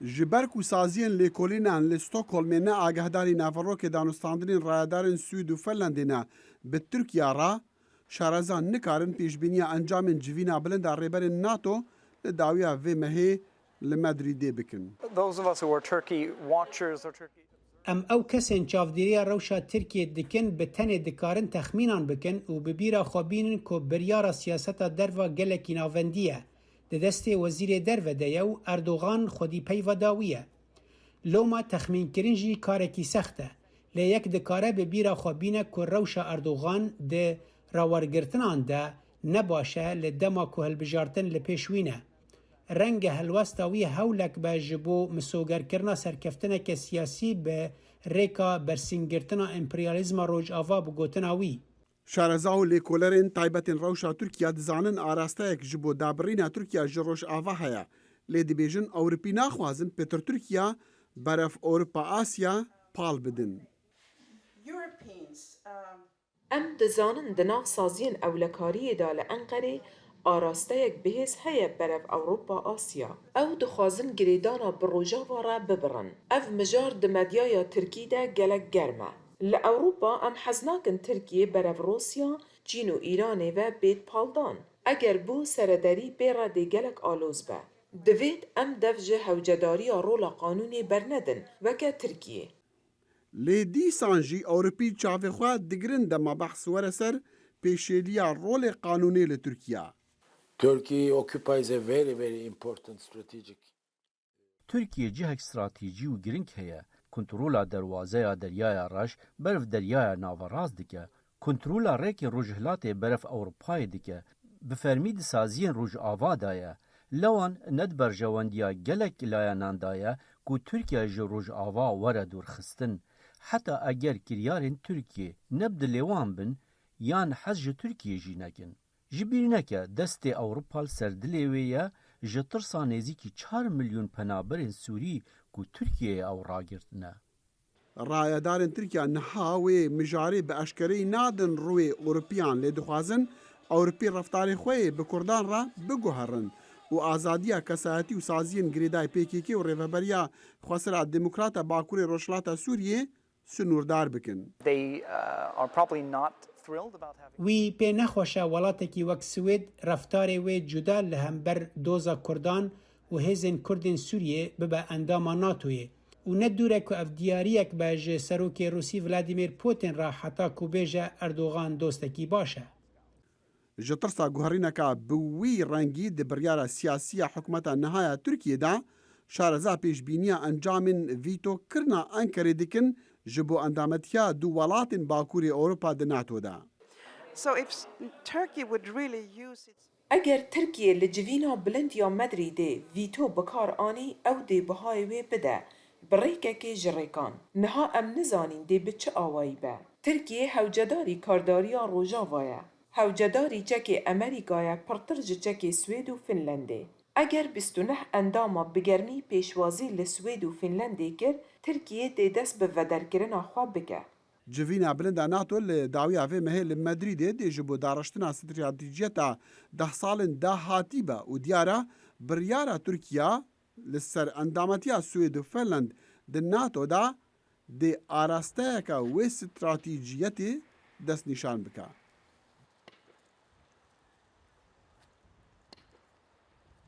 جبرک و سازین لیکولینان لستوکولم نه آگهداری نافروک دانستاندنین رایدارن سوید و فنلندینا به ترکیه را شارزان نکارن پیشبینی انجام جوینا بلند ریبر ناتو لداویا و مهی لمدریده بکن. ام او کسین چافدیریا روشا ترکیه دکن به تنه دکارن تخمینان بکن و ببیرا خوابینن که بریارا سیاستا دروا گلکی ناوندیه ده دست وزیر درو ده و اردوغان خودی پی و داویه. لوما تخمین کرنجی کارکی سخته لیک دکاره ببیرا خوابینه که روشا اردوغان ده راورگرتنان ده نباشه لدما که هلبجارتن لپیشوینه. رنگ هلوستاوی هولک به جبو مسوگر کرنا سرکفتنه که سیاسی به ریکا برسینگرتنا امپریالیزم روج آوا بگوتناوی. شارزاو لیکولرین تایبتین روشا ترکیه دزانن آراسته یک جبو دابرین ترکیه جروش آوا هیا. لیدی بیجن اوروپی ناخوازن پیتر ترکیه برف اوروپا آسیا پال بدن. ام دزانن دناف سازین اولکاری دال انقره آراسته یک بهز هیا برف اوروپا آسیا او دخوازن گریدانا بروجا وارا ببرن اف مجار دمدیایا ترکی ده گلک گرمه لأوروپا ام حزناکن ترکیه برف روسیا چین و ایران و بیت پالدان اگر بو سرداری بیرا ده گلک آلوز به دوید ام دفجه هوجداری رولا قانونی برندن وکا ترکیه لیدی سانجی اوروپی چاوی خواه دگرن دما بحث ورسر پیشیلیا رول قانونی لترکیه. Turkey occupies a very important strategic. Türkiye cihek strateji û girîng heye. Kontrola derwazeya deryaya Raş berf deryaya Navaraz dike. Kontrola rêkê rojhilatê berf Ewropayê dike. Bi fermî di saziyên Rojava de ye. Lewan ne di berjewendiya gelek layanan de ye ku Tirkiye ji Rojava were dûrxistin. Heta eger kiryarên Tirkiye ne bi dilêwan bin yan hez ji Tirkiye jî nekin. Ji bîrneke destê Ewropal serdilê wê ye ji tirsa nêzîkî 4 milyon penaberên Sûrî ku Tirkiyeyê ew ragirtine. Rayedarên Tirkiye niha wê mijarê bi eşkereyî nadin rûyê Ewropiyan lê dixwazin Ewropî reftarê xwe bi Kurdan re biguherin û azadiya kesayetî û saziyên girêdayê PKK û rêveberiya Xwesira Demokrata Bakurê Rojhilata Sûriyê sinûrdar bikin. وی پی نخوشه ولاتکی وک سوید رفتاری وی جدا لهمبر دوزا کردان و هزین کردین سوریه ببا انداما ناتویه و ندوره که اف دیاریک باج سروک روسی ولادیمیر پوتین را حتا کو بیجه اردوغان دوستکی باشه. ji tirsa guherîneka bi wî rengî di biryara siyasî ya hikûmeta nihaya Tirkiyê de şareza pêşbîniya encamên vîtokirina Enkerê dikin ji bo endametiya du welatên Bakurê Ewropa di NATO de. اگر ترکیه لجوینا بلند یا مدریده ویتو بکار آنی او دی بهای وی بده بریکه که جریکان نها ام نزانین دی بچه آوایی به ترکیه هوجداری کارداریا روژاوایه هوجداری چک امریکای پرترج چک سوید و فنلنده اگر 29 انداما بگرمی پیشوازی لسوید و فنلنده کر ترکیه دی دست به ودرگرنا خواه بکه Civîna bilinda NATO li dawiya vê mehê li Madrîdê dê ji bo dareştina stratejiyeta 10 salên dahatî be û diyara biryara Tirkiye li ser endametiya Swêd û Finland di NATO da dê arasteyeka wê stratejiyetê destnîşan bike.